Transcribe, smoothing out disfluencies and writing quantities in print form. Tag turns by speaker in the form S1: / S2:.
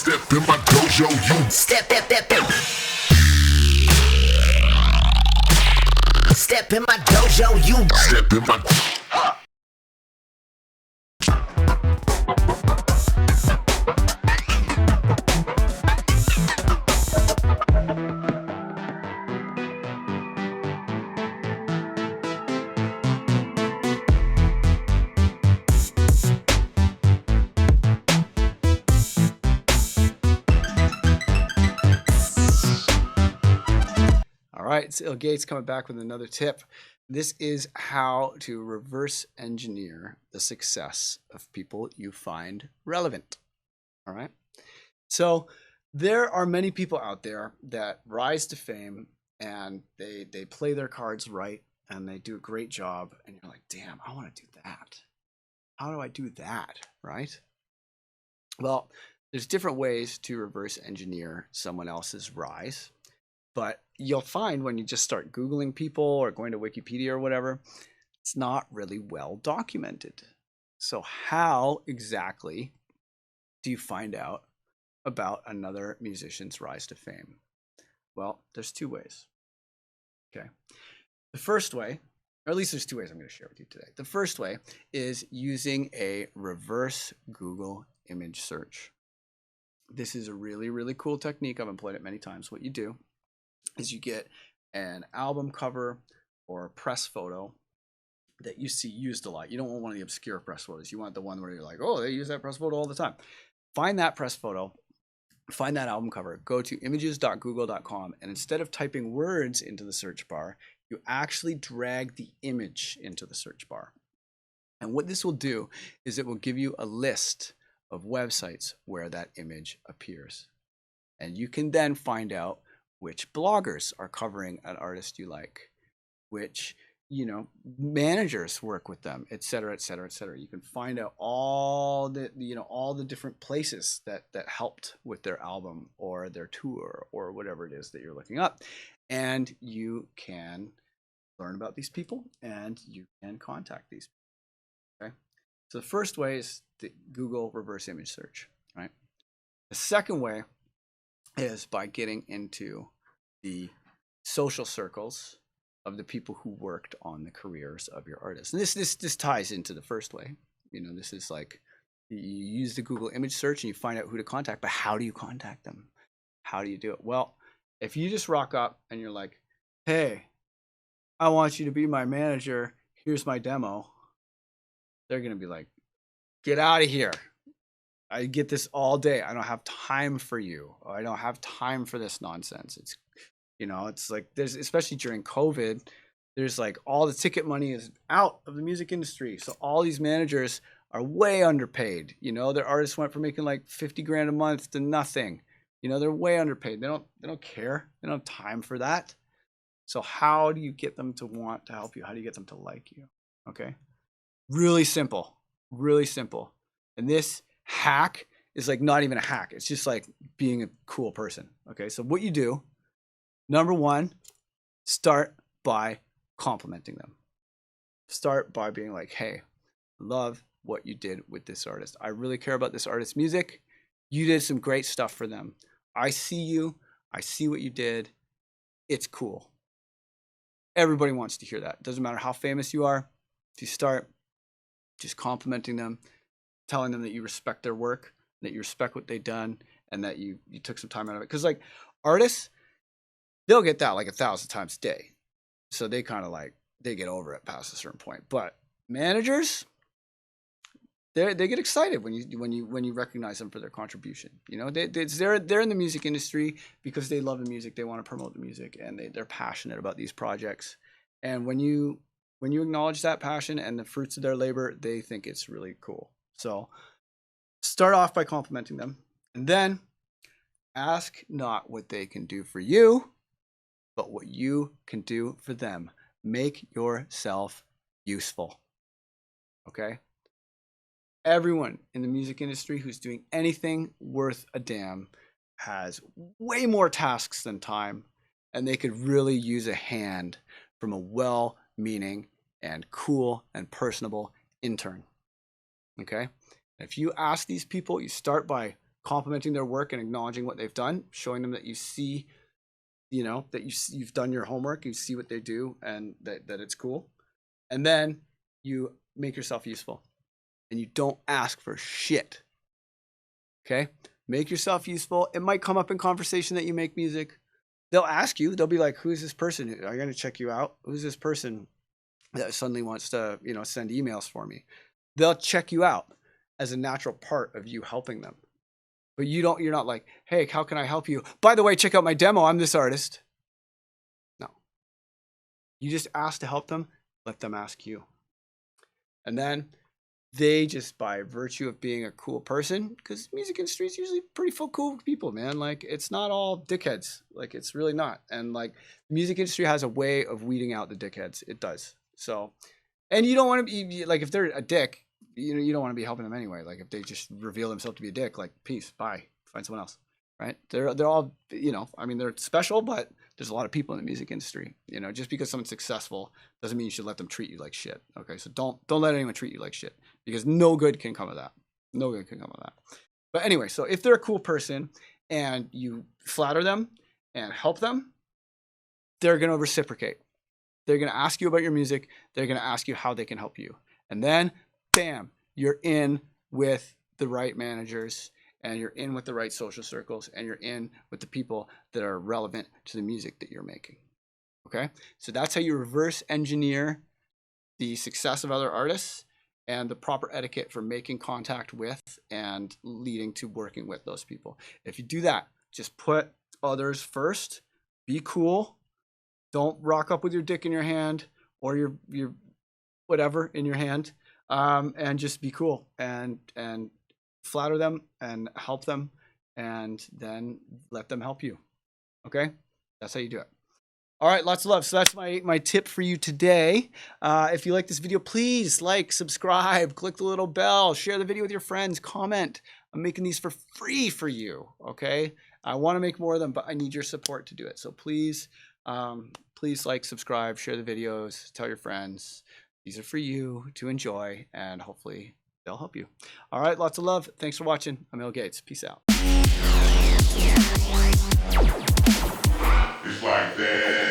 S1: Step in my dojo, you
S2: Step in my dojo, you
S1: step in my.
S3: All right, it's Il Gates coming back with another tip. This is how to reverse engineer the success of people you find relevant. All right. So there are many people out there that rise to fame and they play their cards right and they do a great job. And you're like, damn, I want to do that. How do I do that? Right. Well, there's different ways to reverse engineer someone else's rise. But you'll find when you just start Googling people or going to Wikipedia or whatever, it's not really well documented. So how exactly do you find out about another musician's rise to fame? Well, there's two ways. Okay. The first way, or at least there's two ways I'm going to share with you today. The first way is using a reverse Google image search. This is a really, really cool technique. I've employed it many times. What you do is you get an album cover or a press photo that you see used a lot. You don't want one of the obscure press photos. You want the one where you're like, oh, they use that press photo all the time. Find that press photo, find that album cover, go to images.google.com, and instead of typing words into the search bar, you actually drag the image into the search bar. And what this will do is it will give you a list of websites where that image appears. And you can then find out which bloggers are covering an artist you like, which, managers work with them, et cetera, et cetera, et cetera. You can find out all the different places that helped with their album or their tour or whatever it is that you're looking up. And you can learn about these people and you can contact these people. Okay. So the first way is the Google reverse image search, right? The second way is by getting into the social circles of the people who worked on the careers of your artists. And this ties into the first way. This is like you use the Google image search and you find out who to contact, but how do you contact them? How do you do it? Well, if you just rock up and you're like, hey, I want you to be my manager. Here's my demo. They're going to be like, get out of here. I get this all day. I don't have time for you. I don't have time for this nonsense. It's like there's, especially during COVID, there's like all the ticket money is out of the music industry. So all these managers are way underpaid. Their artists went from making like 50 grand a month to nothing. They're way underpaid. They don't care. They don't have time for that. So how do you get them to want to help you? How do you get them to like you? Okay. Really simple. Really simple. And this hack is like not even a hack. It's just like being a cool person. Okay. So what you do, number one, start by complimenting them. Start by being like, hey, love what you did with this artist. I really care about this artist's music. You did some great stuff for them. I see you. I see what you did. It's cool. Everybody wants to hear that. Doesn't matter how famous you are. If you start just complimenting them, telling them that you respect their work, that you respect what they've done, and that you took some time out of it. Because like artists, they'll get that like 1,000 times a day. So they kind of like, they get over it past a certain point. But managers, they get excited when you recognize them for their contribution. They're in the music industry because they love the music, they want to promote the music, and they're passionate about these projects. And when you acknowledge that passion and the fruits of their labor, they think it's really cool. So start off by complimenting them, and then ask not what they can do for you, but what you can do for them. Make yourself useful. Okay? Everyone in the music industry who's doing anything worth a damn has way more tasks than time, and they could really use a hand from a well-meaning and cool and personable intern. Okay? If you ask these people, you start by complimenting their work and acknowledging what they've done, showing them that you see, that you've done your homework, you see what they do, and that it's cool. And then you make yourself useful, and you don't ask for shit. Okay? Make yourself useful. It might come up in conversation that you make music. They'll ask you, they'll be like, who's this person? I'm going to check you out. Who's this person that suddenly wants to, send emails for me? They'll check you out as a natural part of you helping them. But you're not like, hey, how can I help you? By the way, check out my demo. I'm this artist. No. You just ask to help them. Let them ask you. And then they just, by virtue of being a cool person, because music industry is usually pretty full cool people, man. Like, it's not all dickheads. Like, it's really not. And like, the music industry has a way of weeding out the dickheads. It does. So, and you don't want to be like, if they're a dick, you don't want to be helping them anyway. Like, if they just reveal themselves to be a dick, like, peace, bye, find someone else, right? They're all, they're special, but there's a lot of people in the music industry. Just because someone's successful doesn't mean you should let them treat you like shit. Okay, so don't let anyone treat you like shit, because no good can come of that. No good can come of that. But anyway, so if they're a cool person and you flatter them and help them, they're going to reciprocate. They're going to ask you about your music. They're going to ask you how they can help you. And then, bam, you're in with the right managers, and you're in with the right social circles, and you're in with the people that are relevant to the music that you're making. Okay? So that's how you reverse engineer the success of other artists and the proper etiquette for making contact with and leading to working with those people. If you do that, just put others first, be cool, don't rock up with your dick in your hand or your whatever in your hand, and just be cool and flatter them and help them, and then let them help you. Okay? That's how you do it. All right, lots of love. So that's my tip for you today. If you like this video, please like, subscribe, click the little bell, share the video with your friends, comment. I'm making these for free for you, okay? I want to make more of them, but I need your support to do it. So please like, subscribe, share the videos, tell your friends. These are for you to enjoy, and hopefully they'll help you. All right, lots of love. Thanks for watching. I'm Bill Gates. Peace out.
S1: It's like that.